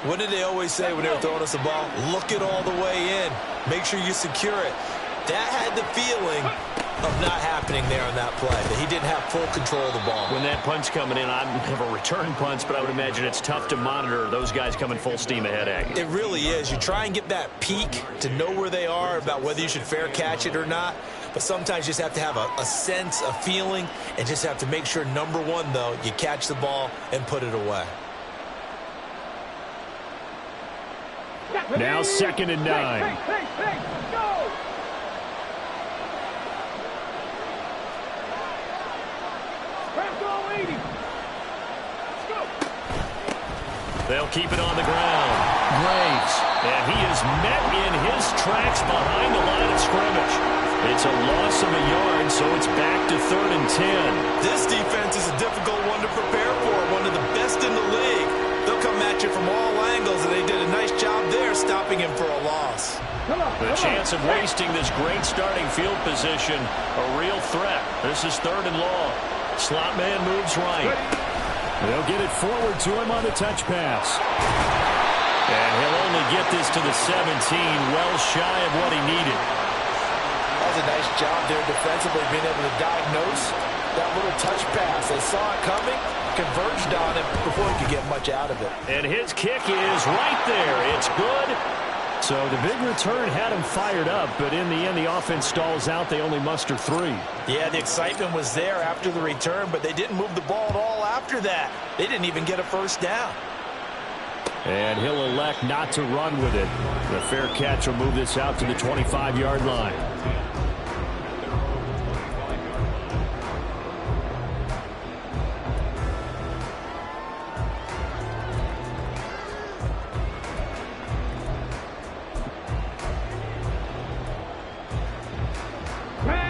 What did they always say when they were throwing us the ball? Look it all the way in. Make sure you secure it. That had the feeling of not happening there on that play, that he didn't have full control of the ball. When that punch coming in, I never return punts, but I would imagine it's tough to monitor those guys coming full steam ahead at you. It really is. You try and get that peak to know where they are, about whether you should fair catch it or not. But sometimes you just have to have a sense, a feeling, and just have to make sure, number one, though, you catch the ball and put it away. Now 2nd and 9. Go! They'll keep it on the ground. Graves. And he is met in his tracks behind the line of scrimmage. It's a loss of a yard, so it's back to 3rd and 10. This defense is a difficult one to prepare for, one of the best in the league. They'll come at you from all angles, and they did a nice job there stopping him for a loss. The chance of wasting this great starting field position, a real threat. This is 3rd and long. Slot man moves right. They'll get it forward to him on the touch pass. And he'll only get this to the 17, well shy of what he needed. That was a nice job there defensively, being able to diagnose that little touch pass. They saw it coming, converged on it before he could get much out of it. And his kick is right there. It's good. So the big return had him fired up, but in the end, the offense stalls out. They only muster 3. Yeah, the excitement was there after the return, but they didn't move the ball at all after that. They didn't even get a first down. And he'll elect not to run with it. The fair catch will move this out to the 25-yard line.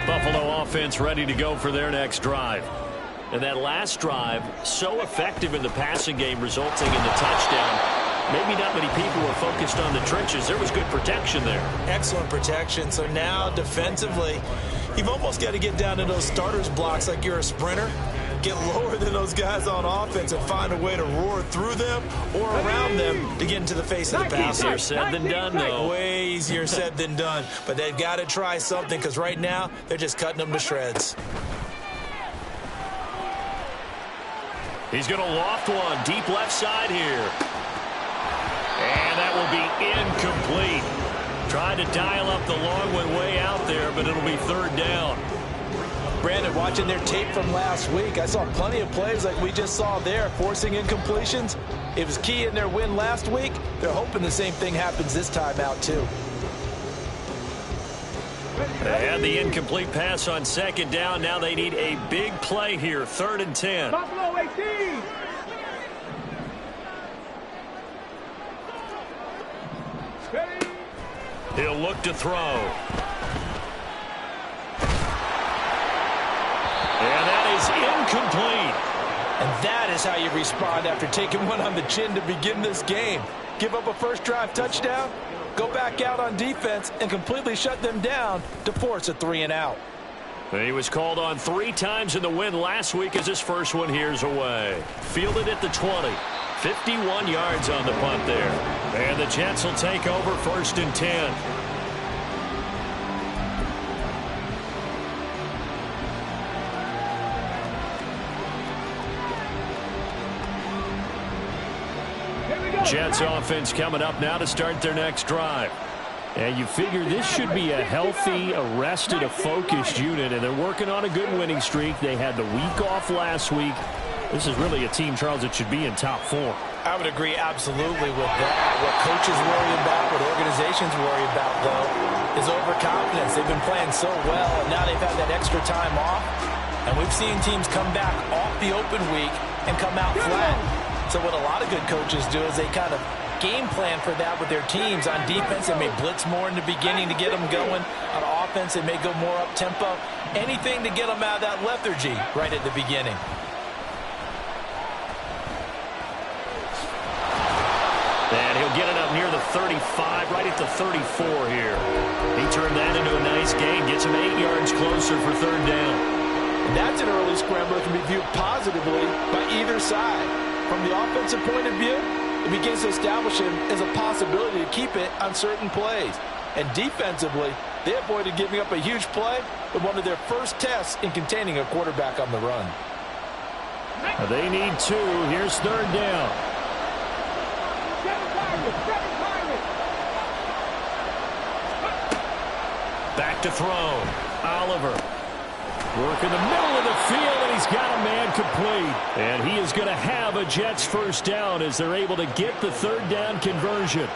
Buffalo offense ready to go for their next drive. And that last drive, so effective in the passing game, resulting in the touchdown. Maybe not many people were focused on the trenches. There was good protection there. Excellent protection. So now defensively, you've almost got to get down to those starters blocks like you're a sprinter. Get lower than those guys on offense and find a way to roar through them or around them to get into the face of the passer. Easier said than done, though. Way easier said than done. But they've got to try something, because right now they're just cutting them to shreds. He's going to loft one deep left side here. And that will be incomplete. Tried to dial up the long one way out there, but it'll be 3rd down. Brandon, watching their tape from last week, I saw plenty of plays like we just saw there, forcing incompletions. It was key in their win last week. They're hoping the same thing happens this time out, too. They had the incomplete pass on 2nd down. Now they need a big play here, 3rd and 10. Buffalo 18. He'll look to throw. And that is incomplete. And that is how you respond after taking one on the chin to begin this game. Give up a first drive touchdown, go back out on defense, and completely shut them down to force a 3-and-out. He was called on 3 times in the win last week as his first one here's away. Fielded at the 20. 51 yards on the punt there. And the Jets will take over 1st and 10. Jets offense coming up now to start their next drive. And you figure this should be a healthy, a rested, a focused unit, and they're working on a good winning streak. They had the week off last week. This is really a team, Charles, that should be in top 4. I would agree absolutely with that. What coaches worry about, what organizations worry about, though, is overconfidence. They've been playing so well, and now they've had that extra time off. And we've seen teams come back off the open week and come out flat. So what a lot of good coaches do is they kind of game plan for that with their teams. On defense, they may blitz more in the beginning to get them going. On offense, they may go more up-tempo. Anything to get them out of that lethargy right at the beginning. And he'll get it up near the 35, right at the 34 here. He turned that into a nice gain, gets him 8 yards closer for 3rd down. And that's an early scrambler that can be viewed positively by either side. From the offensive point of view, it begins to establish him as a possibility to keep it on certain plays. And defensively, they avoided giving up a huge play with one of their first tests in containing a quarterback on the run. They need 2. Here's 3rd down. Back to throw. Oliver. Work in the middle of the field, and he's got a man complete. And he is going to have a Jets first down as they're able to get the 3rd down conversion.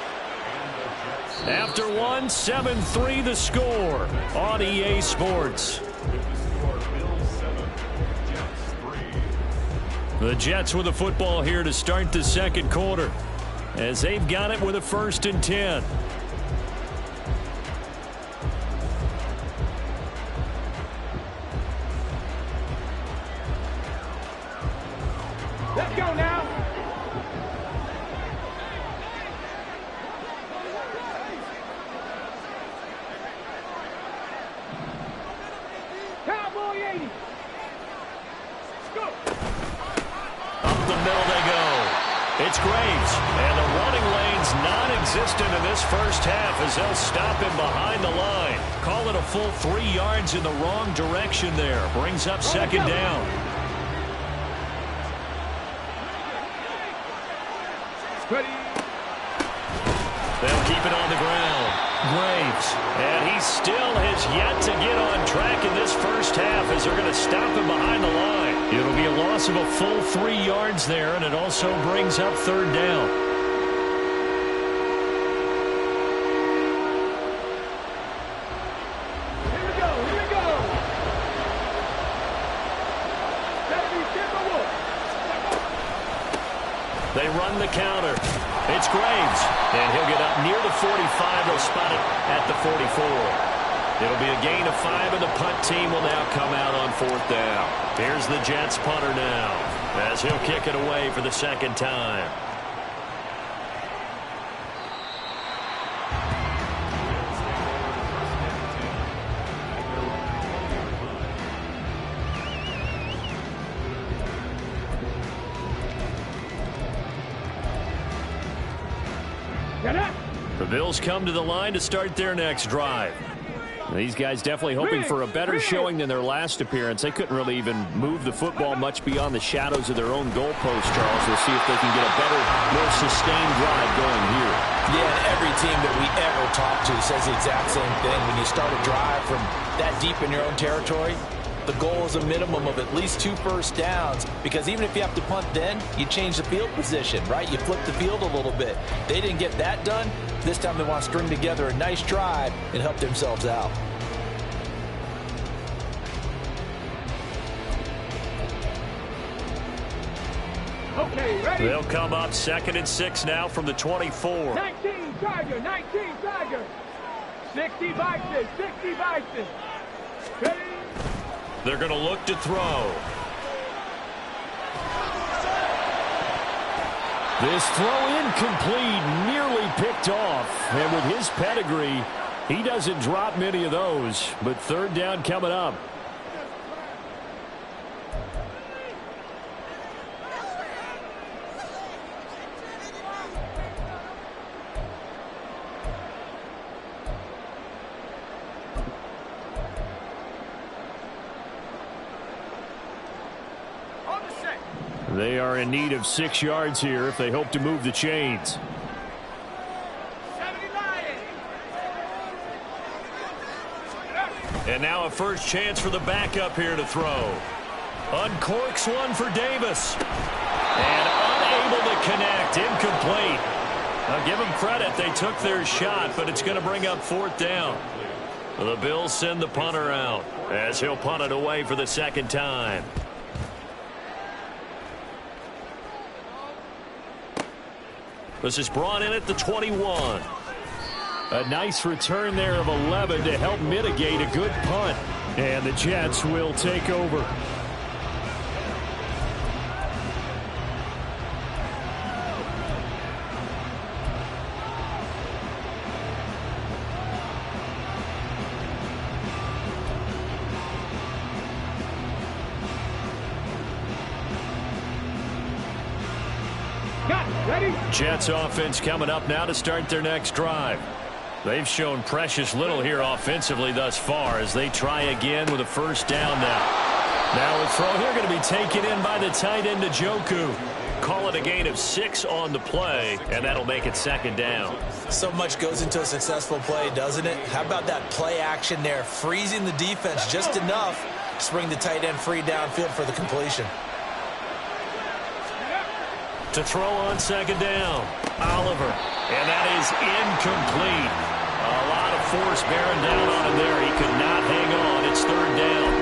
After 1, 7-3 the score on EA Sports. The Jets with the football here to start the 2nd quarter as they've got it with a 1st and 10. Let's go now. Cowboy 80. Go. Up the middle they go. It's Graves. And the running lane's non-existent in this first half as they'll stop him behind the line. Call it a full 3 yards in the wrong direction there. Brings up 2nd down. Ready. They'll keep it on the ground. Graves. And he still has yet to get on track in this first half as they're going to stop him behind the line. It'll be a loss of a full 3 yards there, and it also brings up 3rd down. Here we go. Here we go. That'll be Timberwolves. They run the counter. It's Graves. And he'll get up near the 45. They'll spot it at the 44. It'll be a gain of 5, and the punt team will now come out on 4th down. Here's the Jets punter now as he'll kick it away for the 2nd time. The Bills come to the line to start their next drive. These guys definitely hoping for a better showing than their last appearance. They couldn't really even move the football much beyond the shadows of their own goalpost, Charles. We'll see if they can get a better, more sustained drive going here. Yeah, and every team that we ever talk to says the exact same thing. When you start a drive from that deep in your own territory, the goal is a minimum of at least 2 first downs, because even if you have to punt then, you change the field position, right? You flip the field a little bit. They didn't get that done. This time they want to string together a nice drive and help themselves out. Okay, ready? They'll come up 2nd and 6 now from the 24. 19 Tiger, 19 Tiger. 60 Bison, 60 Bison. Ready? They're going to look to throw. This throw incomplete, nearly picked off. And with his pedigree, he doesn't drop many of those. But 3rd down coming up. They are in need of 6 yards here if they hope to move the chains. And now a first chance for the backup here to throw. Uncorks one for Davis. And unable to connect. Incomplete. I'll give them credit. They took their shot, but it's going to bring up 4th down. The Bills send the punter out as he'll punt it away for the 2nd time. This is brought in at the 21. A nice return there of 11 to help mitigate a good punt. And the Jets will take over. Jets offense coming up now to start their next drive. They've shown precious little here offensively thus far as they try again with a first down now. Now a throw here going to be taken in by the tight end Njoku. Call it a gain of 6 on the play, and that'll make it second down. So much goes into a successful play, doesn't it? How about that play action there, freezing the defense just enough to bring the tight end free downfield for the completion. To throw on second down, Oliver, and that is incomplete. A lot of force bearing down on him there. He could not hang on. It's third down.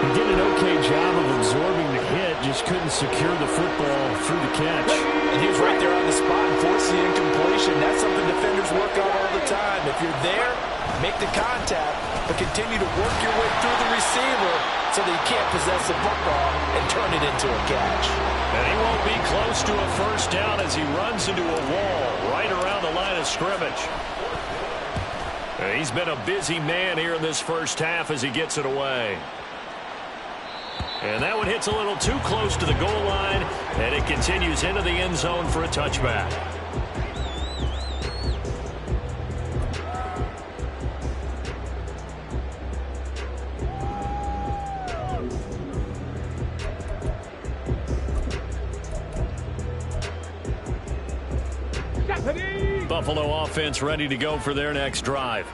He did an okay job of absorbing the hit, just couldn't secure the football through the catch. And he was right there on the spot and forcing the incompletion. That's something defenders work on all the time. If you're there, make the contact, but continue to work your way through the receiver so that you can't possess the football and turn it into a catch. And he won't be close to a first down as he runs into a wall right around the line of scrimmage. And he's been a busy man here in this first half as he gets it away. And that one hits a little too close to the goal line, and it continues into the end zone for a touchback. Buffalo offense ready to go for their next drive.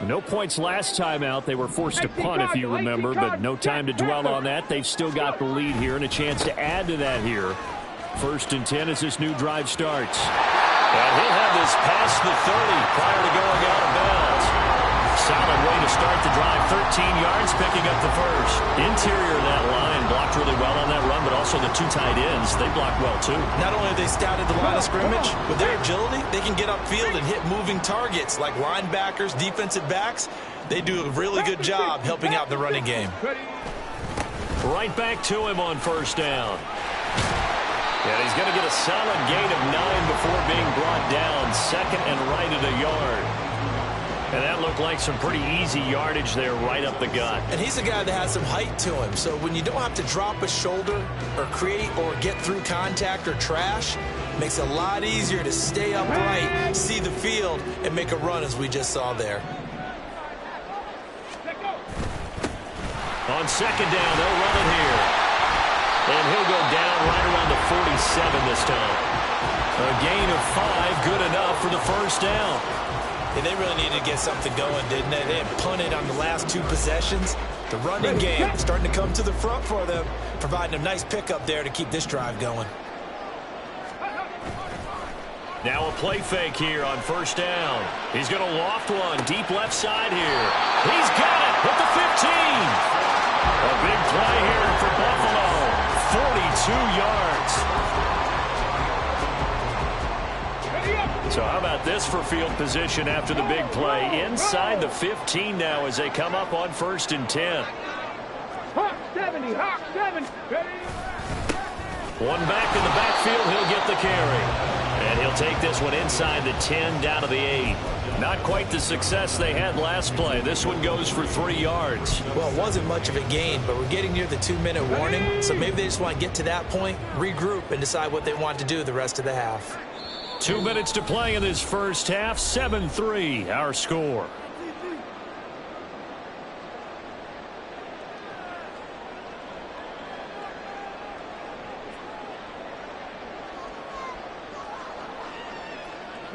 No points last time out. They were forced to punt, if you remember, but no time to dwell on that. They've still got the lead here and a chance to add to that here. 1st and 10 as this new drive starts. And he'll have this past the 30 prior to going out of bounds. Solid way to start the drive. 13 yards, picking up the first. Interior of that line blocked really well on that run, but also the 2 tight ends, they blocked well too. Not only have they scouted the line of scrimmage, with their agility, they can get upfield and hit moving targets like linebackers, defensive backs. They do a really good job helping out the running game. Right back to him on first down. And he's going to get a solid gain of 9 before being brought down. 2nd and right at a yard. And that looked like some pretty easy yardage there right up the gut. And he's a guy that has some height to him. So when you don't have to drop a shoulder or create or get through contact or trash, it makes it a lot easier to stay upright, see the field, and make a run as we just saw there. On second down, they'll run it here. And he'll go down right around the 47 this time. A gain of 5, good enough for the first down. Yeah, they really needed to get something going, didn't they? They had punted on the last 2 possessions. The running game starting to come to the front for them, providing a nice pickup there to keep this drive going. Now a play fake here on first down. He's going to loft one deep left side here. He's got it at the 15. A big play here for Buffalo. 42 yards. So how about this for field position after the big play? Inside the 15 now as they come up on 1st and 10. Hawk 70, Hawk 70. Ready? One back in the backfield, he'll get the carry. And he'll take this one inside the 10 down to the 8. Not quite the success they had last play. This one goes for 3 yards. Well, it wasn't much of a gain, but we're getting near the 2-minute warning. So maybe they just want to get to that point, regroup, and decide what they want to do the rest of the half. 2 minutes to play in this first half. 7-3 our score.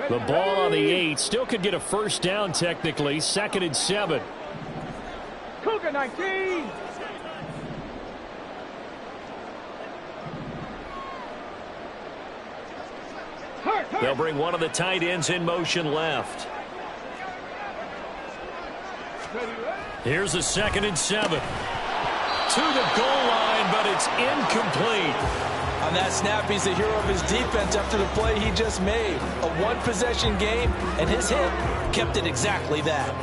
The ball on the 8. Still could get a first down technically. 2nd and 7. Cougar 19. They'll bring one of the tight ends in motion left. Here's a 2nd and 7. To the goal line, but it's incomplete. On that snap, he's the hero of his defense after the play he just made. A one-possession game, and his hit kept it exactly that.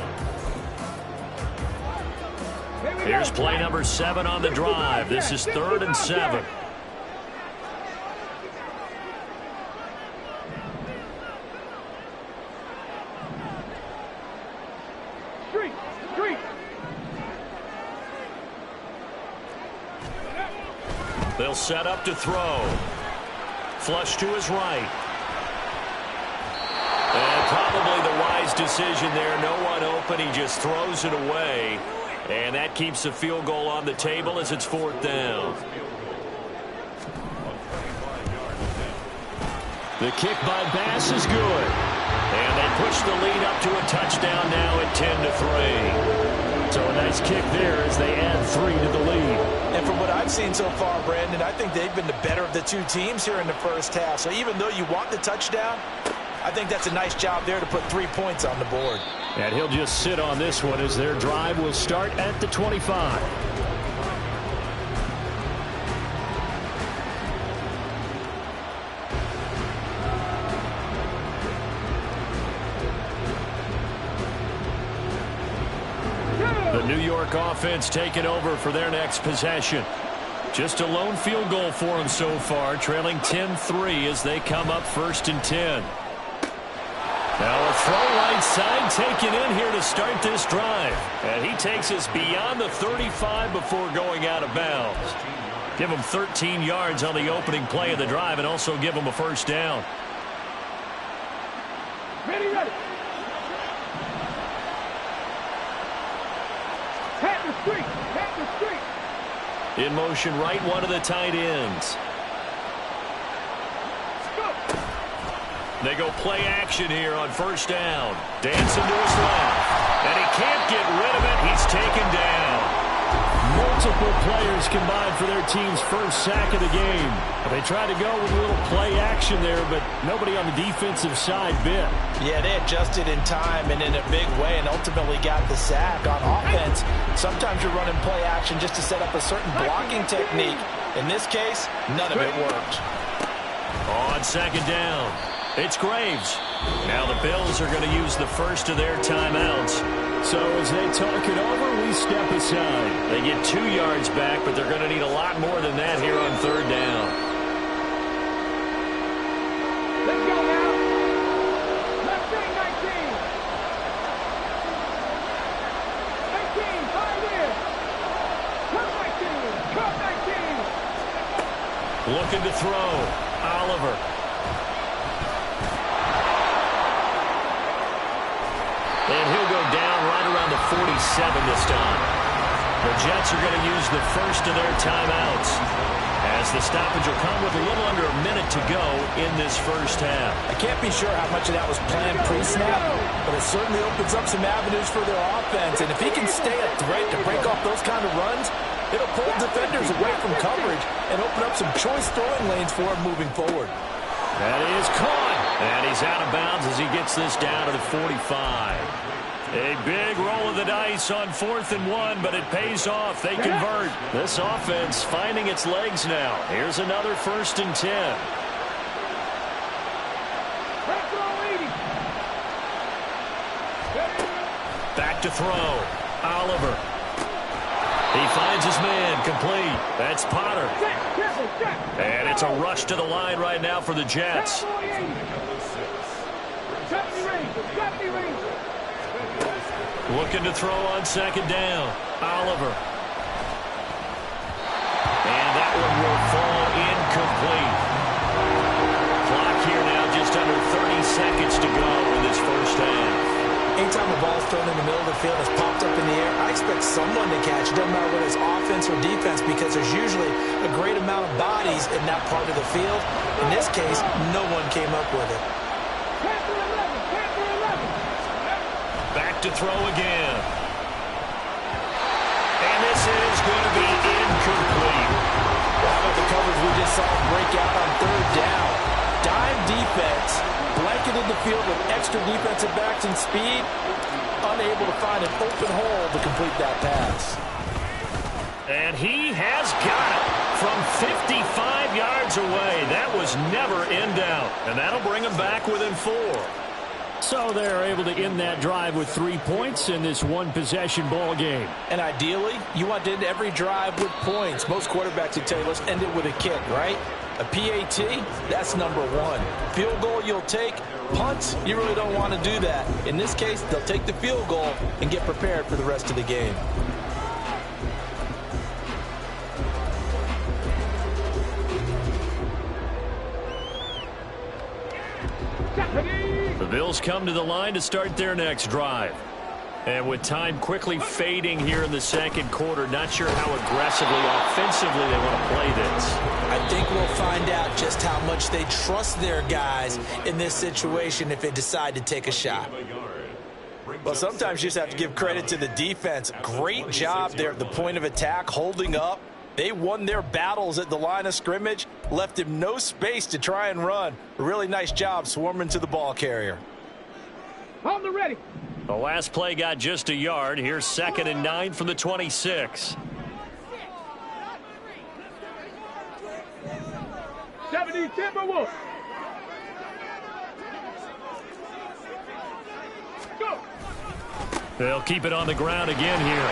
Here's play number 7 on the drive. This is 3rd and 7. They'll set up to throw. Flush to his right. wise decision there. No one open. He just throws it away. And that keeps the field goal on the table as it's 4th down. The kick by Bass is good. And they push the lead up to a touchdown now at 10-3. So a nice kick there as they add 3 to the lead. And from what I've seen so far, Brandon, I think they've been the better of the two teams here in the first half. So even though you want the touchdown, I think that's a nice job there to put 3 points on the board. And he'll just sit on this one as their drive will start at the 25. The New York offense taking over for their next possession. Just a lone field goal for them so far, trailing 10-3 as they come up 1st and 10. Now a throw right side taken in here to start this drive. And he takes us beyond the 35 before going out of bounds. Give him 13 yards on the opening play of the drive and also give him a 1st down. Ready, ready. Tap the street. Tap the street. In motion, right one of the tight ends. They go play action here on 1st down. Dancing to his left. And he can't get rid of it. He's taken down. Multiple players combined for their team's first sack of the game. They tried to go with a little play action there, but nobody on the defensive side bit. Yeah, they adjusted in time and in a big way and ultimately got the sack. On offense, sometimes you're running play action just to set up a certain blocking technique. In this case, none of it worked. On 2nd down, it's Graves. Now the Bills are going to use the first of their timeouts. So as they talk it over, we step aside. They get 2 yards back, but they're going to need a lot more than that here on 3rd down. Let's go now. Let's bring 19. 19, 5 in. Come 19. Come 19. Looking to throw. Oliver. And he'll go down right around the 47 this time. The Jets are going to use the first of their timeouts as the stoppage will come with a little under a minute to go in this first half. I can't be sure how much of that was planned pre-snap, but it certainly opens up some avenues for their offense. And if he can stay a threat to break off those kind of runs, it'll pull defenders away from coverage and open up some choice throwing lanes for him moving forward. That is caught. And he's out of bounds as he gets this down to the 45. A big roll of the dice on 4th and 1, but it pays off. They convert. This offense finding its legs now. Here's another 1st and 10. Back to throw. Oliver. He finds his man complete. That's Potter. And it's a rush to the line right now for the Jets. Looking to throw on 2nd down. Oliver. And that one will fall incomplete. Clock here now just under 30 seconds to go in this first half. Anytime a ball's thrown in the middle of the field, it's popped up in the air, I expect someone to catch. It doesn't matter whether it's offense or defense because there's usually a great amount of bodies in that part of the field. In this case, no one came up with it. Back to throw again. And this is going to be incomplete. How about the coverage we just saw break out on 3rd down? Dime defense, blanketed the field with extra defensive backs and speed, unable to find an open hole to complete that pass. And he has got it from 55 yards away. That was never in doubt. And that'll bring him back within 4. So they're able to end that drive with 3 points in this one-possession ball game. And ideally, you want to end every drive with points. Most quarterbacks would tell you, let's end it with a kick, right? A PAT, that's number 1. Field goal you'll take. Punts, you really don't want to do that. In this case, they'll take the field goal and get prepared for the rest of the game. The Bills come to the line to start their next drive. And with time quickly fading here in the second quarter, not sure how aggressively, offensively they want to play this. I think we'll find out just how much they trust their guys in this situation if they decide to take a shot. Well, sometimes you just have to give credit to the defense. Great job there at the point of attack, holding up. They won their battles at the line of scrimmage, left him no space to try and run. A really nice job swarming to the ball carrier. On the ready. The last play got just a yard. Here's 2nd and 9 from the 26. 70 Timberwolves. Go. They'll keep it on the ground again here.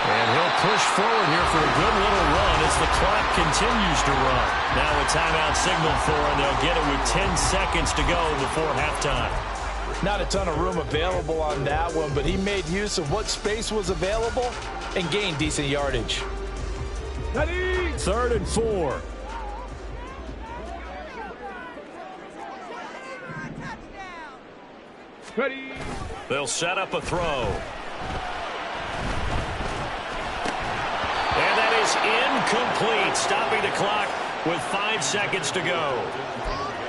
And he'll push forward here for a good little run as the clock continues to run. Now a timeout signal for, and they'll get it with 10 seconds to go before halftime. Not a ton of room available on that one, but he made use of what space was available and gained decent yardage. 3rd and 4. Ready. They'll set up a throw. And that is incomplete, stopping the clock with 5 seconds to go.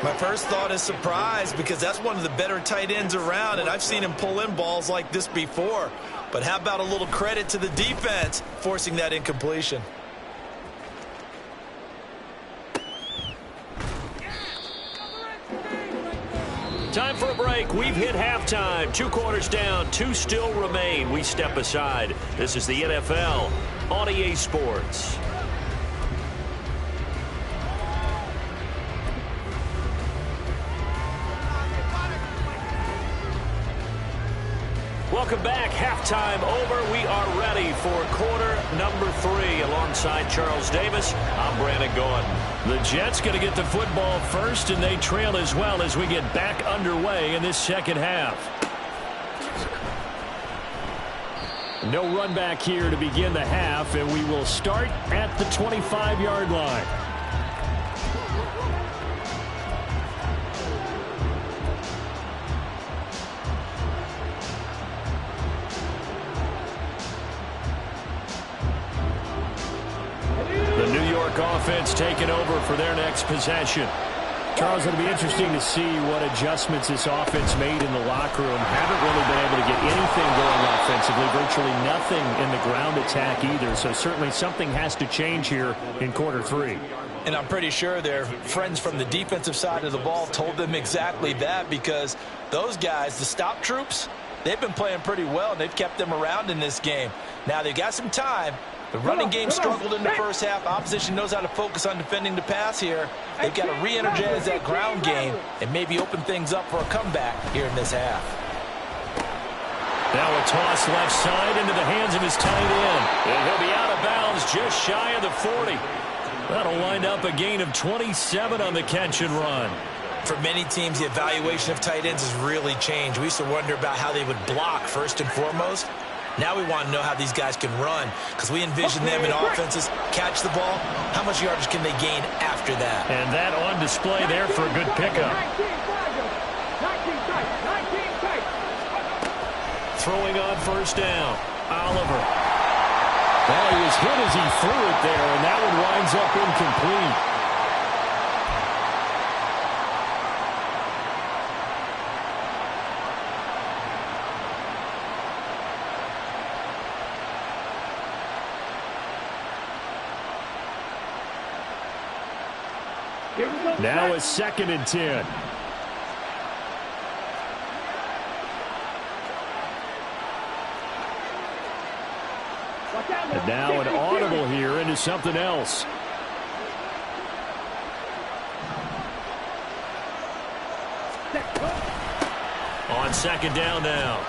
My first thought is surprise, because that's one of the better tight ends around, and I've seen him pull in balls like this before. But how about a little credit to the defense forcing that incompletion? Time for a break. We've hit halftime. 2 quarters down, 2 still remain. We step aside. This is the NFL on EA Sports. Welcome back. Halftime over. We are ready for quarter number 3. Alongside Charles Davis, I'm Brandon Gordon. The Jets going to get the football first, and they trail as well as we get back underway in this second half. No run back here to begin the half, and we will start at the 25-yard line. Offense taking over for their next possession. Charles, it'll be interesting to see what adjustments this offense made in the locker room. Haven't really been able to get anything going offensively, virtually nothing in the ground attack either. So certainly something has to change here in quarter 3. And I'm pretty sure their friends from the defensive side of the ball told them exactly that, because those guys, the stop troops, they've been playing pretty well, and they've kept them around in this game. Now they've got some time. The running game struggled in the first half. Opposition knows how to focus on defending the pass here. They've got to re-energize that ground game and maybe open things up for a comeback here in this half. Now a toss left side into the hands of his tight end. And he'll be out of bounds just shy of the 40. That'll wind up a gain of 27 on the catch and run. For many teams, the evaluation of tight ends has really changed. We used to wonder about how they would block first and foremost. Now we want to know how these guys can run, because we envision them in offenses catch the ball. How much yardage can they gain after that? And that on display there for a good pickup. Throwing on first down, Oliver. Well, he was hit as he threw it there, and that one winds up incomplete. Now a 2nd and 10. And now an audible here into something else. On 2nd down now.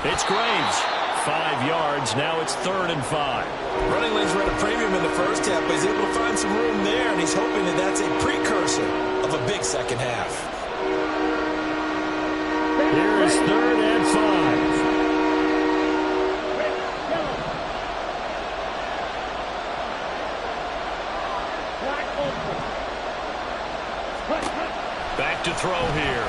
It's Graves. 5 yards. Now it's 3rd and 5. Running lanes were at a premium in the first half, but he's able to find some room there, and he's hoping that that's a precursor of a big second half. Here is 3rd and 5. Back to throw here.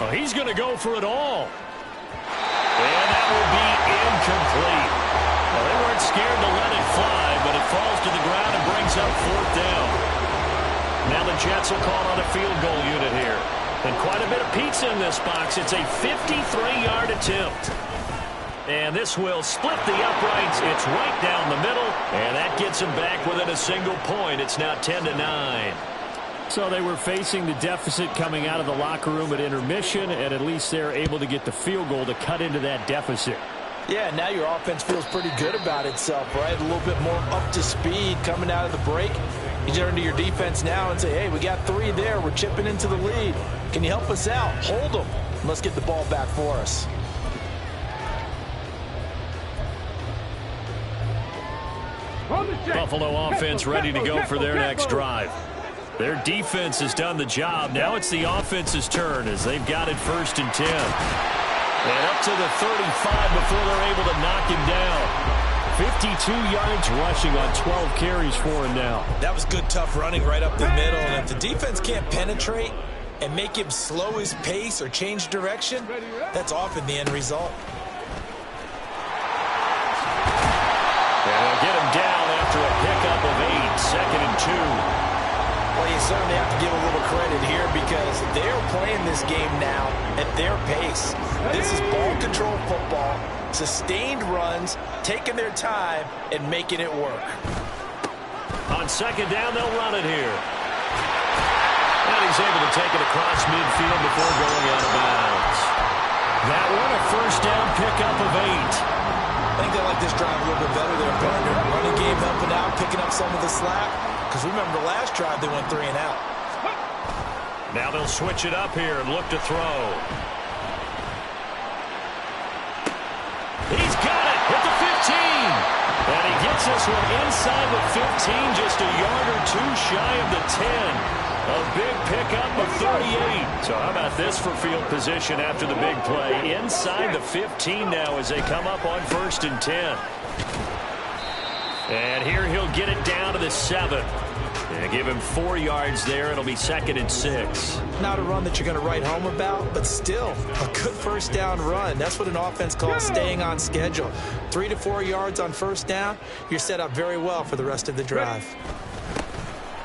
Oh, he's going to go for it all. And that will be incomplete. Well, they weren't scared to let it fly, but it falls to the ground and brings up 4th down. Now the Jets will call on a field goal unit here. And quite a bit of pizza in this box. It's a 53-yard attempt. And this will split the uprights. It's right down the middle. And that gets them back within a single point. It's now 10-9. So they were facing the deficit coming out of the locker room at intermission, and at least they're able to get the field goal to cut into that deficit. Yeah, now your offense feels pretty good about itself, right? A little bit more up to speed coming out of the break. You turn to your defense now and say, hey, we got 3 there. We're chipping into the lead. Can you help us out? Hold them. Let's get the ball back for us. Buffalo offense ready to go for their next drive. Their defense has done the job. Now it's the offense's turn as they've got it 1st and 10. And up to the 35 before they're able to knock him down. 52 yards rushing on 12 carries for him now. That was good, tough running right up the middle. And if the defense can't penetrate and make him slow his pace or change direction, that's often the end result. And they'll get him down after a pickup of 8, 2nd and 2. Well, you certainly have to give a little credit here because they're playing this game now at their pace. This is ball control football, sustained runs, taking their time and making it work. On 2nd down, they'll run it here. And he's able to take it across midfield before going out of bounds. That one, a 1st down pickup of 8. I think they like this drive a little bit better there, partner. Running game helping out, picking up some of the slack. Because remember, the last drive they went 3 and out. Now they'll switch it up here and look to throw. He's got it at the 15. And he gets this one inside the 15, just a yard or 2 shy of the 10. A big pickup of 38. So how about this for field position after the big play? Inside the 15 now as they come up on 1st and 10. And here he'll get it down to the 7. And give him 4 yards there. It'll be 2nd and 6. Not a run that you're going to write home about, but still a good 1st down run. That's what an offense calls staying on schedule. 3 to 4 yards on 1st down. You're set up very well for the rest of the drive.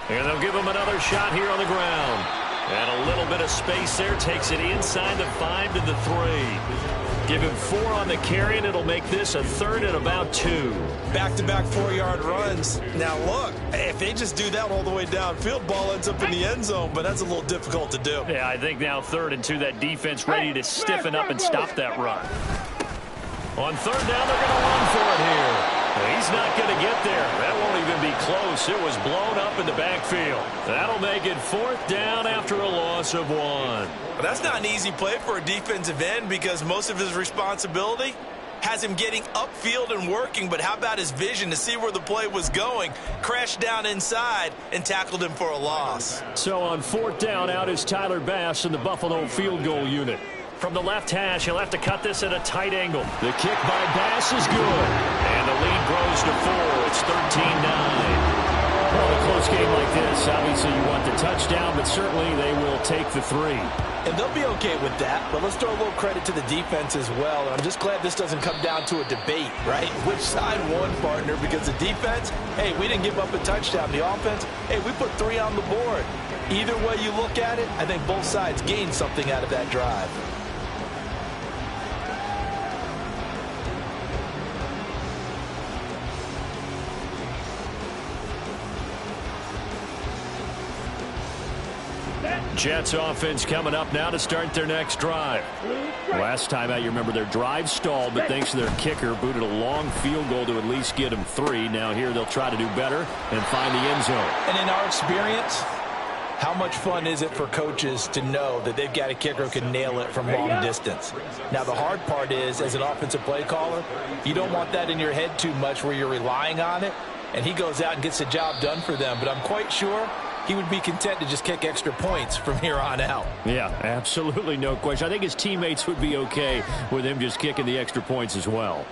And they'll give him another shot here on the ground. And a little bit of space there. Takes it inside the 5 to the 3. Give him 4 on the carry, and it'll make this a 3rd and about 2. Back-to-back 4-yard runs. Now, look, if they just do that all the way downfield, ball ends up in the end zone, but that's a little difficult to do. Yeah, I think now 3rd and 2, that defense ready to stiffen up and stop that run. On 3rd down, they're going to run for it here. He's not going to get there. That won't even be close. It was blown up in the backfield. That'll make it 4th down after a loss of 1. Well, that's not an easy play for a defensive end because most of his responsibility has him getting upfield and working, but how about his vision to see where the play was going, crashed down inside, and tackled him for a loss. So on 4th down, out is Tyler Bass in the Buffalo field goal unit. From the left hash, he'll have to cut this at a tight angle. The kick by Bass is good. And the lead grows to 4. It's 13-9. Well, a close game like this, obviously you want the touchdown, but certainly they will take the 3. And they'll be okay with that, but let's throw a little credit to the defense as well. And I'm just glad this doesn't come down to a debate, right? Which side won, partner? Because the defense, hey, we didn't give up a touchdown. The offense, hey, we put 3 on the board. Either way you look at it, I think both sides gained something out of that drive. Jets offense coming up now to start their next drive. Last time out, you remember their drive stalled, but thanks to their kicker, booted a long field goal to at least get them 3. Now here they'll try to do better and find the end zone. And in our experience, how much fun is it for coaches to know that they've got a kicker who can nail it from long distance? Now, the hard part is, as an offensive play caller, you don't want that in your head too much where you're relying on it, and he goes out and gets the job done for them. But I'm quite sure he would be content to just kick extra points from here on out. Yeah, absolutely no question. I think his teammates would be okay with him just kicking the extra points as well.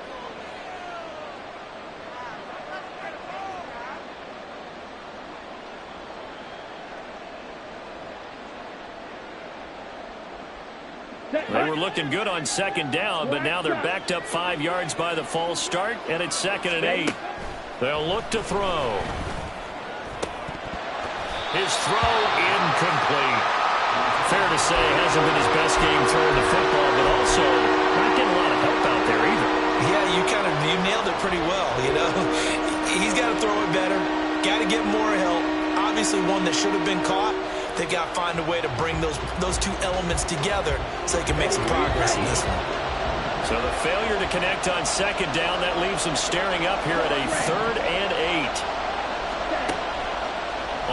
They were looking good on second down, but now they're backed up 5 yards by the false start, and it's 2nd and 8. They'll look to throw. His throw incomplete. Fair to say, hasn't been his best game throwing the football, but also not getting a lot of help out there either. Yeah, you nailed it pretty well, you know. He's got to throw it better. Got to get more help. Obviously one that should have been caught. They got to find a way to bring those two elements together so they can make some progress in this one. So the failure to connect on second down, that leaves them staring up here at a 3rd and 8.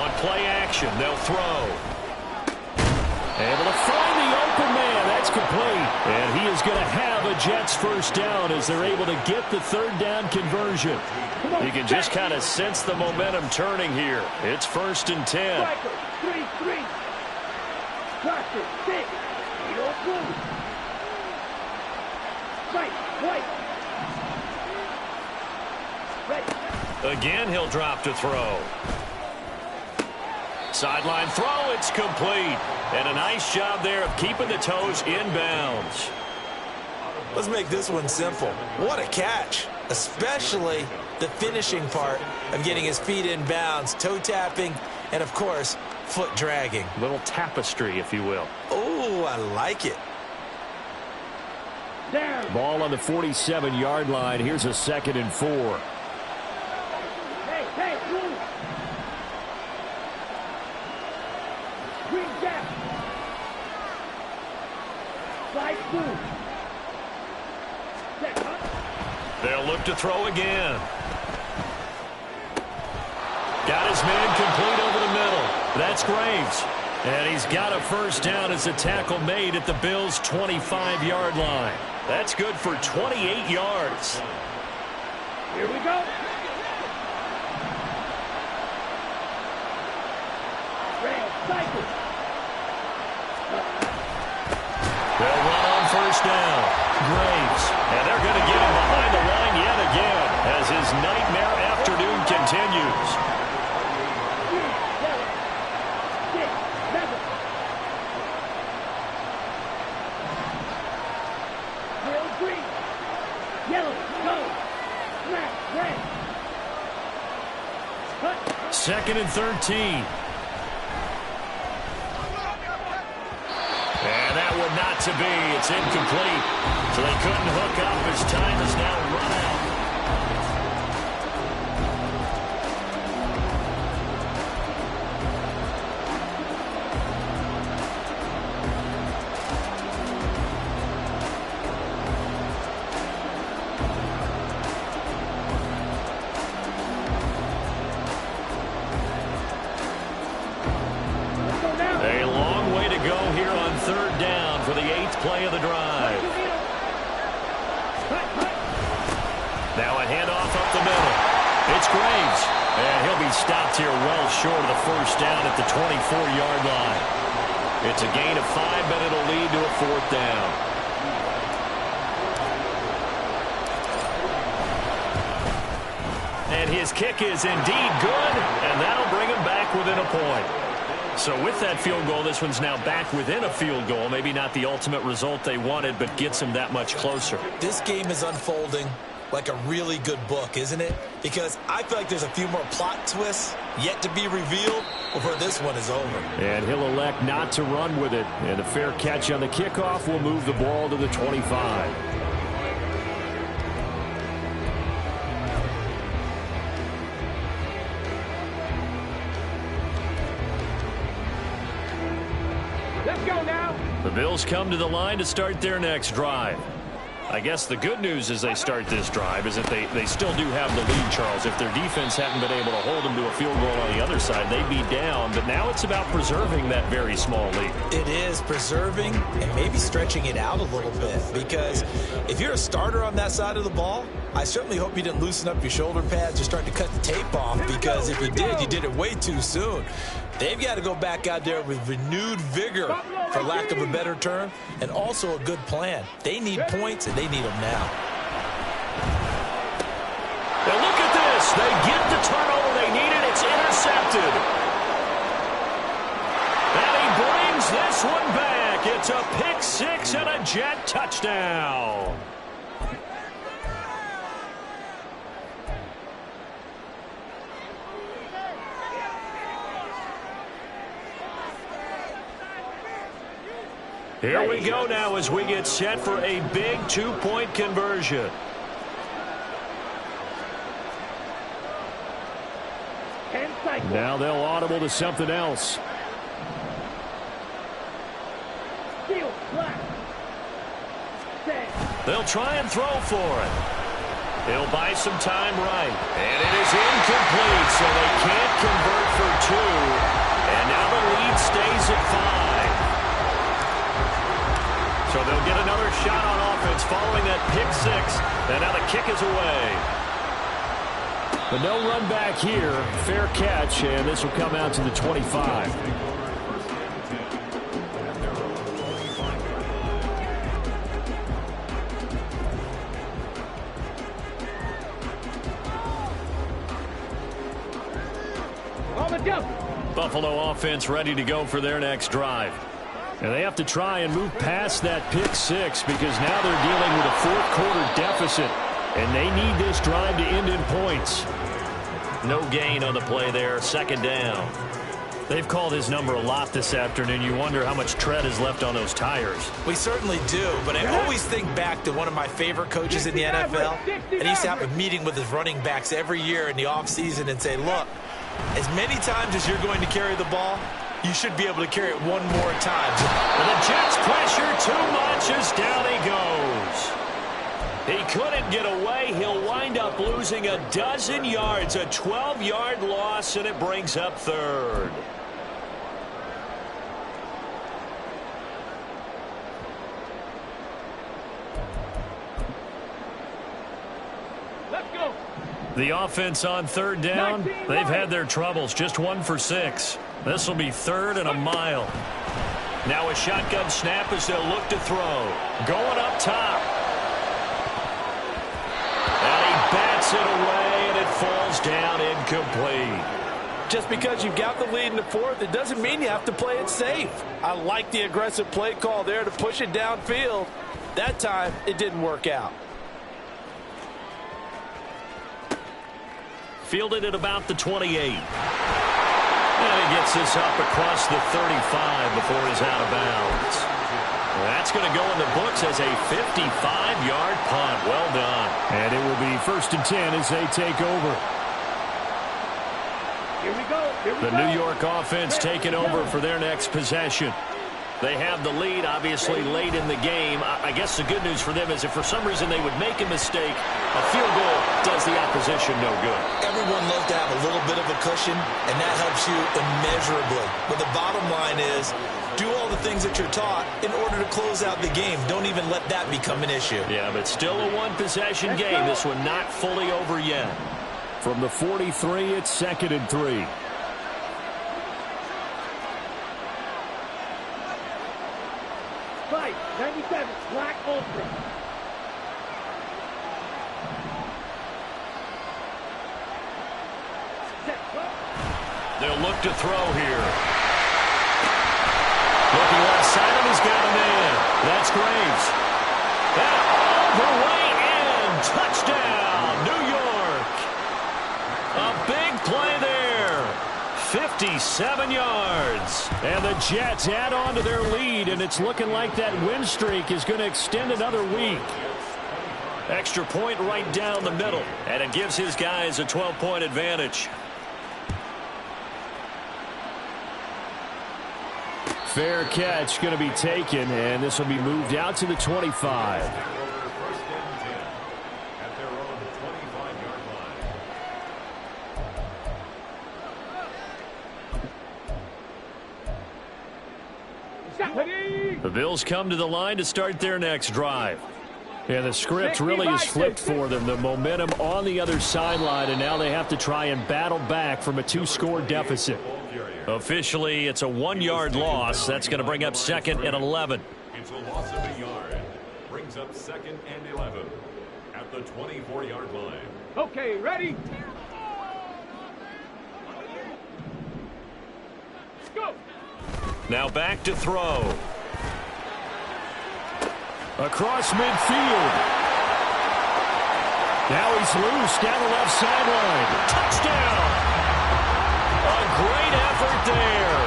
On play action, they'll throw. Able to find the open man. That's complete. And he is going to have a Jets first down as they're able to get the 3rd down conversion. You can just kind of sense the momentum turning here. It's 1st and 10. 3-3. Cluster, 6. Right. Again, he'll drop to throw. Sideline throw, it's complete. And a nice job there of keeping the toes inbounds. Let's make this one simple. What a catch, especially the finishing part of getting his feet in bounds, toe tapping, and of course, foot dragging. Little tapestry, if you will. Oh, I like it. Down. Ball on the 47-yard line. Here's a 2nd and 4. Hey, move. Green gap. Slide through. They'll look to throw again. Got his man complete over the middle. That's Graves. And he's got a first down as a tackle made at the Bills' 25-yard line. That's good for 28 yards. Here we go. Cycle. They'll run on first down. Graves. And they're going to get him behind the line yet again as his nightmare afternoon continues. 6, 7. Real green. Yellow. Go. Smack. Red. Cut. 2nd and 13. And that would not to be. It's incomplete. So they couldn't hook up as time is now run out. A long way to go here on 3rd down for the 8th play of the drive. Now a handoff up the middle. It's Graves. And he'll be stopped here well short of the first down at the 24-yard line. It's a gain of 5, but it'll lead to a 4th down. And his kick is indeed good, and that'll bring him back within a point. So with that field goal, this one's now back within a field goal. Maybe not the ultimate result they wanted, but gets them that much closer. This game is unfolding like a really good book, isn't it? Because I feel like there's a few more plot twists yet to be revealed before this one is over. And he'll elect not to run with it. And a fair catch on the kickoff will move the ball to the 25. Let's go now. The Bills come to the line to start their next drive. I guess the good news as they start this drive is that they still do have the lead, Charles. If their defense hadn't been able to hold them to a field goal on the other side, they'd be down. But now it's about preserving that very small lead. It is preserving and maybe stretching it out a little bit, because if you're a starter on that side of the ball, I certainly hope you didn't loosen up your shoulder pads or start to cut the tape off, because if you did it way too soon. They've got to go back out there with renewed vigor, for lack of a better term, and also a good plan. They need points, and they need them now. Now look at this. They get the turnover they needed. It's intercepted. And he brings this one back. back. It's a pick six and a Jet touchdown. Here we go now as we get set for a big two-point conversion. Now they'll audible to something else. They'll try and throw for it. He'll buy some time right. And it is incomplete, so they can't convert for two. And now the lead stays at 5. So they'll get another shot on offense following that pick six. And now the kick is away. But no run back here. Fair catch, and this will come out to the 25. Buffalo offense ready to go for their next drive. And they have to try and move past that pick six because now they're dealing with a fourth-quarter deficit, and they need this drive to end in points. No gain on the play there, second down. They've called his number a lot this afternoon. You wonder how much tread is left on those tires. We certainly do, but I always think back to one of my favorite coaches in the NFL, and he used to have a meeting with his running backs every year in the offseason and say, look, as many times as you're going to carry the ball, you should be able to carry it one more time. And the Jets pressure too much as down he goes. He couldn't get away. He'll wind up losing a dozen yards, a 12-yard loss, and it brings up third. Let's go. The offense on third down, they've had their troubles. Just 1 for 6. This will be third and a mile. Now a shotgun snap as they'll look to throw. Going up top. And he bats it away, and it falls down incomplete. Just because you've got the lead in the fourth, it doesn't mean you have to play it safe. I like the aggressive play call there to push it downfield. That time, it didn't work out. Fielded at about the 28. And he gets this up across the 35 before he's out of bounds. That's going to go in the books as a 55-yard punt. Well done. And it will be 1st and 10 as they take over. Here we go. The New York offense taking over for their next possession. They have the lead, obviously, late in the game. I guess the good news for them is if for some reason they would make a mistake, a field goal does the opposition no good. Everyone loves to have a little bit of a cushion, and that helps you immeasurably. But the bottom line is, do all the things that you're taught in order to close out the game. Don't even let that become an issue. Yeah, but still a one-possession game. This one not fully over yet. From the 43, it's 2nd and 3. Fight, 97, Black Ultra. They'll look to throw here. Looking left side, and he's got a man. That's Graves. That all the way in. Touchdown, New York. A big play there. 57 yards. And the Jets add on to their lead, and it's looking like that win streak is going to extend another week. Extra point right down the middle, and it gives his guys a 12-point advantage. Fair catch going to be taken, and this will be moved out to the 25. The Bills come to the line to start their next drive. Yeah, the script really is flipped for them. The momentum on the other sideline, and now they have to try and battle back from a 2-score deficit. Officially, it's a 1-yard loss. That's going to bring up 2nd and 11. It's a loss of a yard. Brings up 2nd and 11 at the 24-yard line. Okay, ready? Go. Now back to throw. Across midfield. Now he's loose down the left sideline. Touchdown! A great effort there.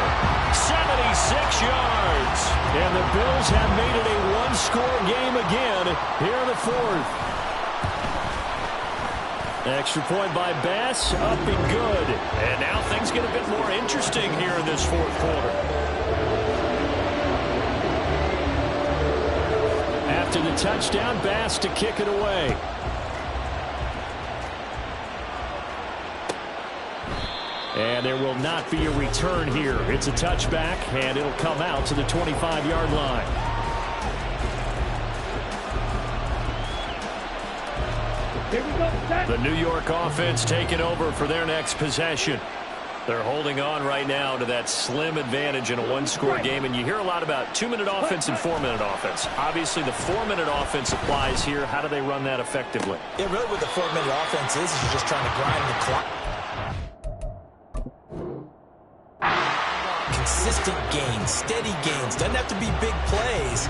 76 yards. And the Bills have made it a one-score game again here in the fourth. Extra point by Bass, up and good. And now things get a bit more interesting here in this fourth quarter. After the touchdown, Bass to kick it away. And there will not be a return here. It's a touchback, and it'll come out to the 25-yard line. Here we go, set. The New York offense taking over for their next possession. They're holding on right now to that slim advantage in a one-score game, and you hear a lot about 2-minute offense and 4-minute offense. Obviously, the 4-minute offense applies here. How do they run that effectively? Yeah, really what the 4-minute offense is you're just trying to grind the clock. Consistent gains, steady gains. Doesn't have to be big plays,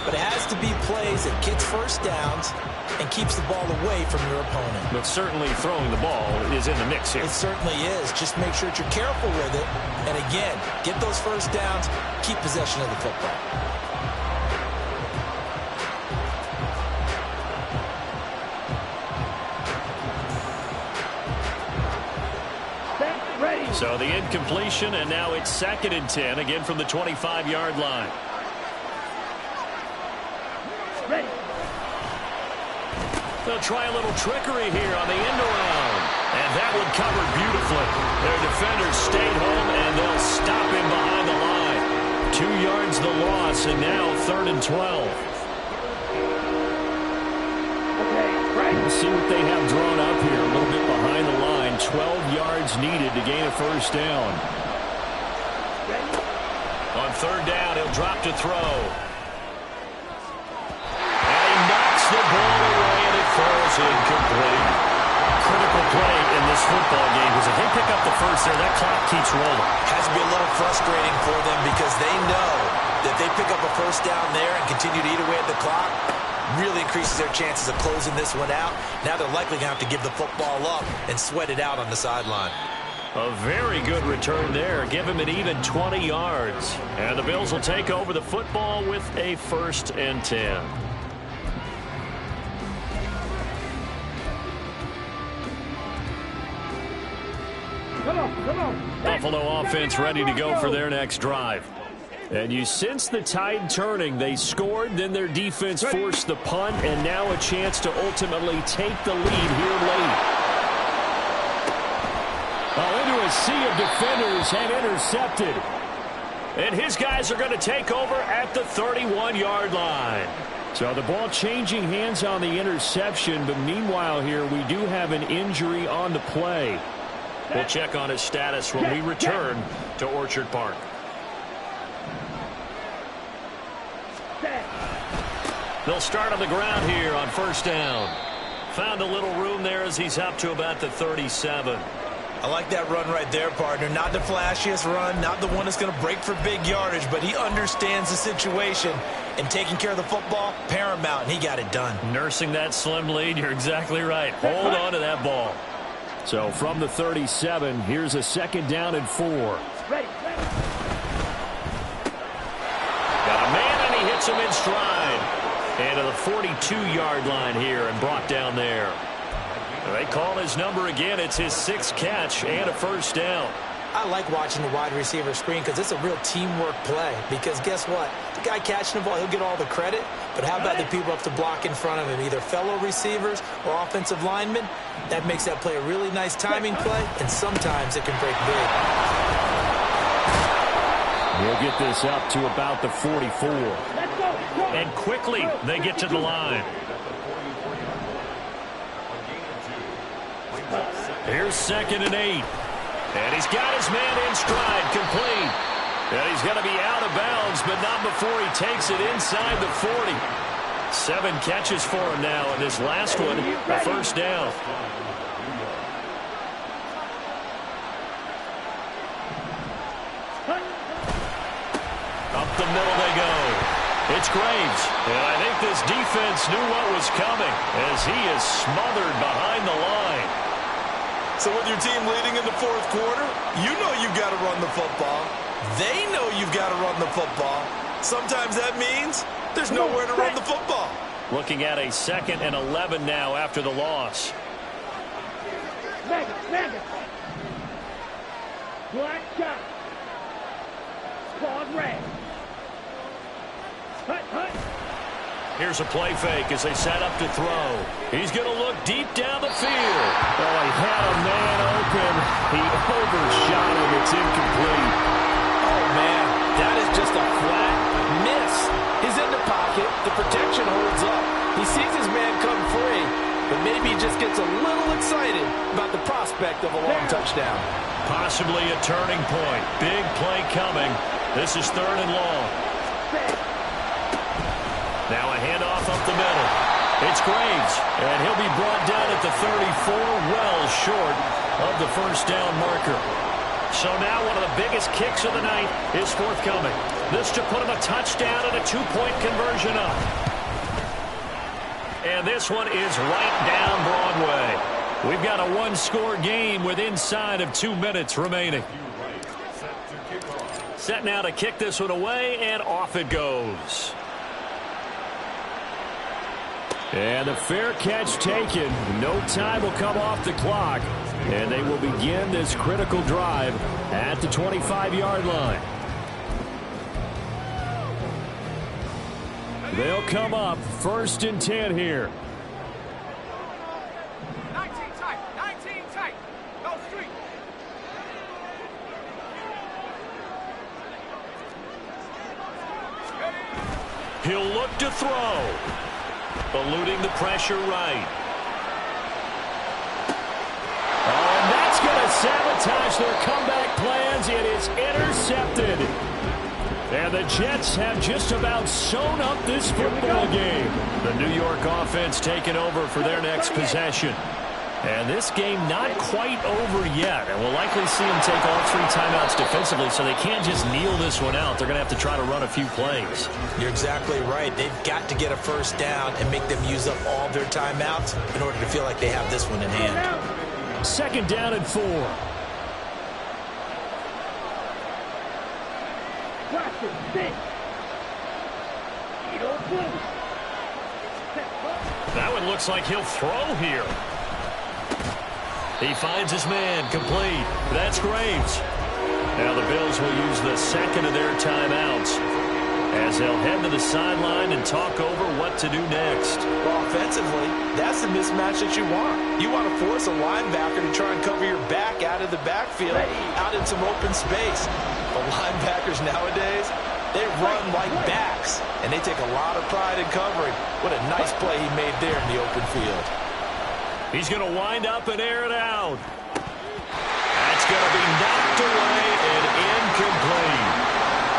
but it has to be plays that gets first downs and keeps the ball away from your opponent. But certainly throwing the ball is in the mix here. It certainly is. Just make sure that you're careful with it. And again, get those first downs, keep possession of the football. So the incompletion, and now it's 2nd and 10, again from the 25-yard line. Ready. They'll try a little trickery here on the end around. And that one covered beautifully. Their defenders stayed home, and they'll stop him behind the line. 2 yards the loss, and now 3rd and 12. Let's see what they have drawn up here. A little bit behind the line. 12 yards needed to gain a first down. On 3rd down, he'll drop to throw. And he knocks the ball away, and it falls incomplete. Critical play in this football game, because if they pick up the first there, that clock keeps rolling. Has to be a little frustrating for them because they know that they pick up a first down there and continue to eat away at the clock, really increases their chances of closing this one out. Now they're likely going to have to give the football up and sweat it out on the sideline. A very good return there. Give him an even 20 yards. And the Bills will take over the football with a 1st and 10. Come on. Buffalo offense ready to go for their next drive. And you sense the tide turning. They scored, then their defense forced the punt, and now a chance to ultimately take the lead here late. Into a sea of defenders and intercepted. And his guys are going to take over at the 31-yard line. So the ball changing hands on the interception, but meanwhile here we do have an injury on the play. We'll check on his status when we return to Orchard Park. They'll start on the ground here on 1st down. Found a little room there as he's up to about the 37. I like that run right there, partner. Not the flashiest run, not the one that's going to break for big yardage, but he understands the situation, and taking care of the football, paramount, and he got it done. Nursing that slim lead, you're exactly right. Hold on to that ball. So from the 37, here's a 2nd down and 4. Ready. Got a man, and he hits him in stride. And to the 42-yard line here and brought down there. They call his number again. It's his 6th catch and a first down. I like watching the wide receiver screen because it's a real teamwork play. Because guess what? The guy catching the ball, he'll get all the credit. But how about the people up to block in front of him, either fellow receivers or offensive linemen? That makes that play a really nice timing play, and sometimes it can break big. He'll get this up to about the 44. And quickly they get to the line. Here's 2nd and 8. And he's got his man in stride, complete. And he's going to be out of bounds, but not before he takes it inside the 40. 7 catches for him now, and this last one, a first down. Up the middle they go. It's It's Graves. And I think this defense knew what was coming as he is smothered behind the line. So with your team leading in the fourth quarter, you know you've got to run the football. They know you've got to run the football. Sometimes that means there's nowhere to run the football. Looking at a 2nd and 11 now after the loss. Black shot. Claude red. Hut. Here's a play fake as they set up to throw. He's going to look deep down the field. Oh, he had a man open. He overshot him. It's incomplete. Oh, man, that is just a flat miss. He's in the pocket. The protection holds up. He sees his man come free, but maybe he just gets a little excited about the prospect of a long touchdown. Possibly a turning point. Big play coming. This is 3rd and long. Now a handoff up the middle. It's Graves, and he'll be brought down at the 34, well short of the first down marker. So now one of the biggest kicks of the night is forthcoming. This to put him a touchdown and a 2-point conversion up. And this one is right down Broadway. We've got a 1-score game with inside of 2 minutes remaining. Set now to kick this one away, and off it goes. And the fair catch taken. No time will come off the clock. And they will begin this critical drive at the 25-yard line. They'll come up 1st and 10 here. 19 tight. Go street. He'll look to throw. Eluding the pressure right. Oh, and that's going to sabotage their comeback plans. It is intercepted. And the Jets have just about sewn up this football game. The New York offense taking over for their next possession. And this game not quite over yet. And we'll likely see them take all 3 timeouts defensively, so they can't just kneel this one out. They're going to have to try to run a few plays. You're exactly right. They've got to get a first down and make them use up all their timeouts in order to feel like they have this one in hand. 2nd down and 4. That one looks like he'll throw here. He finds his man, complete. That's Graves. Now the Bills will use the 2nd of their timeouts as they'll head to the sideline and talk over what to do next. Well, offensively, that's the mismatch that you want. You want to force a linebacker to try and cover your back out of the backfield, out in some open space. The linebackers nowadays, they run like backs, and they take a lot of pride in covering. What a nice play he made there in the open field. He's going to wind up and air it out. That's going to be knocked away and incomplete.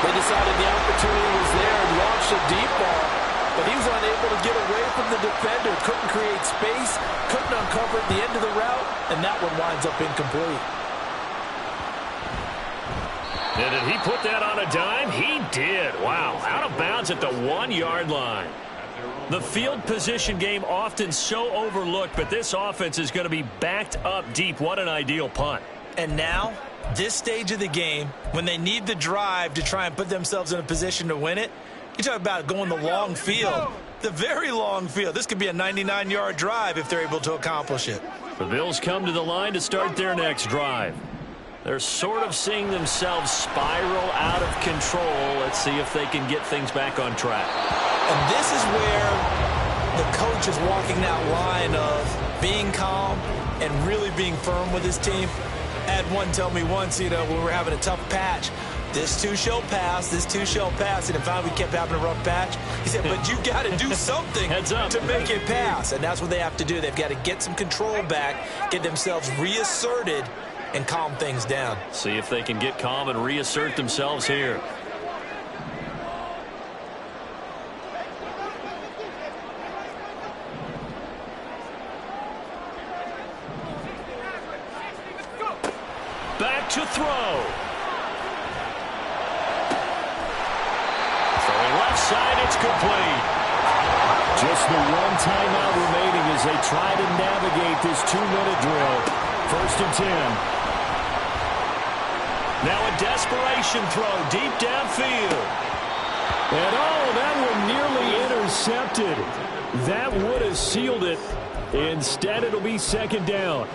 They decided the opportunity was there and launched a deep ball, but he was unable to get away from the defender, couldn't create space, couldn't uncover at the end of the route, and that one winds up incomplete. And did he put that on a dime? He did. Wow, out of bounds at the 1-yard line. The field position game often so overlooked, but this offense is going to be backed up deep. What an ideal punt. And now, this stage of the game, when they need the drive to try and put themselves in a position to win it, you talk about going the long field, the very long field. This could be a 99-yard drive if they're able to accomplish it. The Bills come to the line to start their next drive. They're sort of seeing themselves spiral out of control. Let's see if they can get things back on track. And this is where the coach is walking that line of being calm and really being firm with his team. I had one tell me once, when we were having a tough patch, this too shall pass, this too shall pass. And if finally we kept having a rough patch, he said, but you got to do something to make it pass. And that's what they have to do. They've got to get some control back, get themselves reasserted, and calm things down. See if they can get calm and reassert themselves here. Back to throw. Throwing left inside. It's complete. Just the one timeout remaining as they try to navigate this 2-minute drill. 1st and 10. Now a desperation throw deep downfield. And that one nearly intercepted. That would have sealed it. Instead, it'll be 2nd down.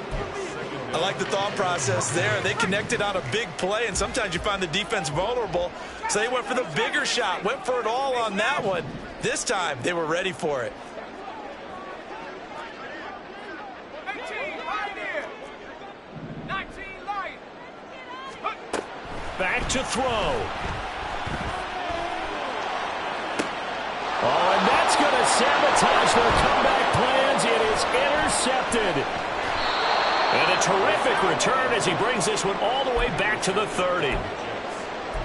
I like the thought process there. They connected on a big play, and sometimes you find the defense vulnerable. So they went for the bigger shot, went for it all on that one. This time, they were ready for it. 18, right here. 19, light. Back to throw. Oh, and that's going to sabotage their comeback plans. It is intercepted. And a terrific return as he brings this one all the way back to the 30.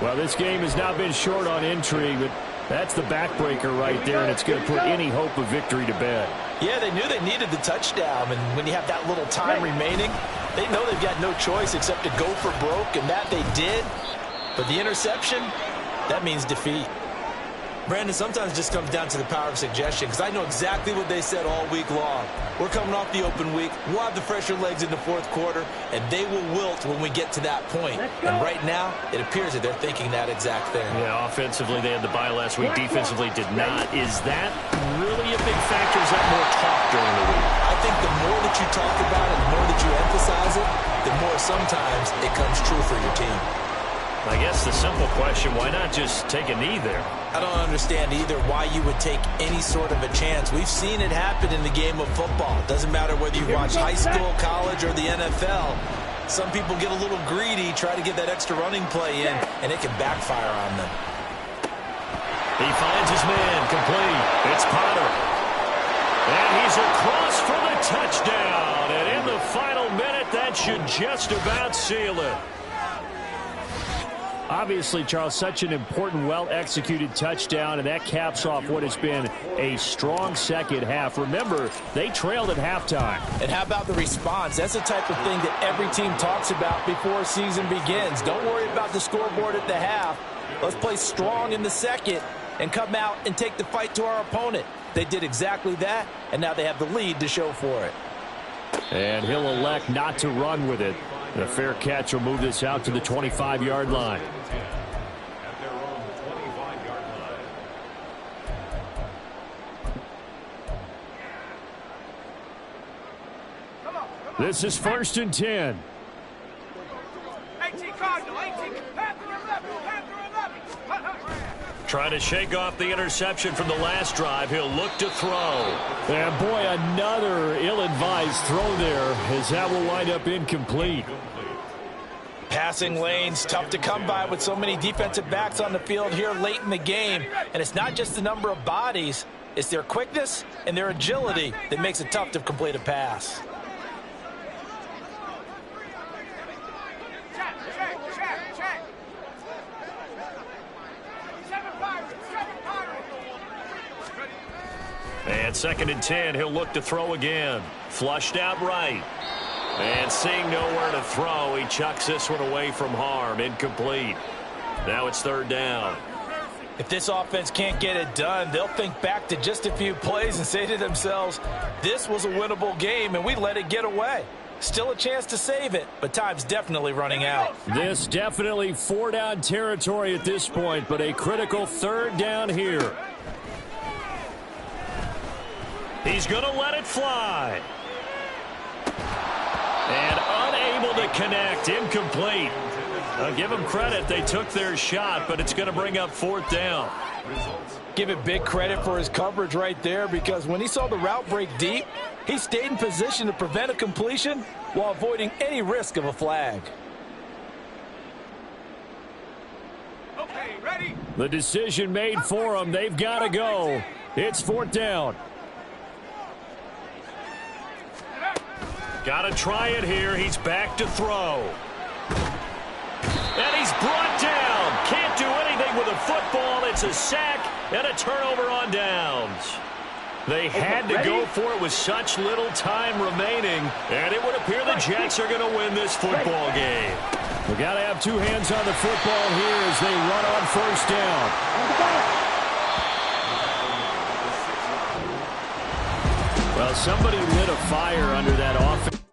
Well, this game has not been short on intrigue, but that's the backbreaker right there, and it's going to put any hope of victory to bed. Yeah, they knew they needed the touchdown, and when you have that little time remaining, they know they've got no choice except to go for broke, and that they did. But the interception, that means defeat. Brandon, sometimes it just comes down to the power of suggestion, because I know exactly what they said all week long. We're coming off the open week. We'll have the fresher legs in the 4th quarter, and they will wilt when we get to that point. And right now, it appears that they're thinking that exact thing. Yeah, offensively, they had the bye last week. Defensively, did not. Is that really a big factor? Is that more talk during the week? I think the more that you talk about it, the more that you emphasize it, the more sometimes it comes true for your team. I guess the simple question, why not just take a knee there? I don't understand either why you would take any sort of a chance. We've seen it happen in the game of football. It doesn't matter whether you watch high school, college, or the NFL. Some people get a little greedy, try to get that extra running play in, and it can backfire on them. He finds his man, complete. It's Potter. And he's across for the touchdown. And in the final minute, that should just about seal it. Obviously, Charles, such an important, well-executed touchdown, and that caps off what has been a strong second half. Remember, they trailed at halftime. And how about the response? That's the type of thing that every team talks about before a season begins. Don't worry about the scoreboard at the half. Let's play strong in the second and come out and take the fight to our opponent. They did exactly that, and now they have the lead to show for it. And he'll elect not to run with it. The fair catch will move this out to the 25-yard line. At their own 25-yard line. This is 1st and 10. 18, Cardinal, 18, Panther 11, Panther 11. Trying to shake off the interception from the last drive. He'll look to throw. And boy, another ill-advised throw there, as that will wind up incomplete. Passing lanes, tough to come by with so many defensive backs on the field here late in the game. And it's not just the number of bodies, it's their quickness and their agility that makes it tough to complete a pass. Check. 7 Pirates. And 2nd and 10, he'll look to throw again. Flushed out right. And seeing nowhere to throw, he chucks this one away from harm. Incomplete. Now it's 3rd down. If this offense can't get it done, they'll think back to just a few plays and say to themselves, this was a winnable game and we let it get away. Still a chance to save it, but time's definitely running out. This definitely 4-down territory at this point, but a critical 3rd down here. He's going to let it fly. And unable to connect. Incomplete. I'll give them credit. They took their shot, but it's going to bring up 4th down. Give it big credit for his coverage right there, because when he saw the route break deep, he stayed in position to prevent a completion while avoiding any risk of a flag. Okay, ready? The decision made for them. They've got to go. It's 4th down. Got to try it here. He's back to throw. And he's brought down. Can't do anything with a football. It's a sack and a turnover on downs. They had to go for it with such little time remaining, and it would appear the Jets are going to win this football game. We got to have 2 hands on the football here as they run on 1st down. Well, somebody lit a fire under that offense.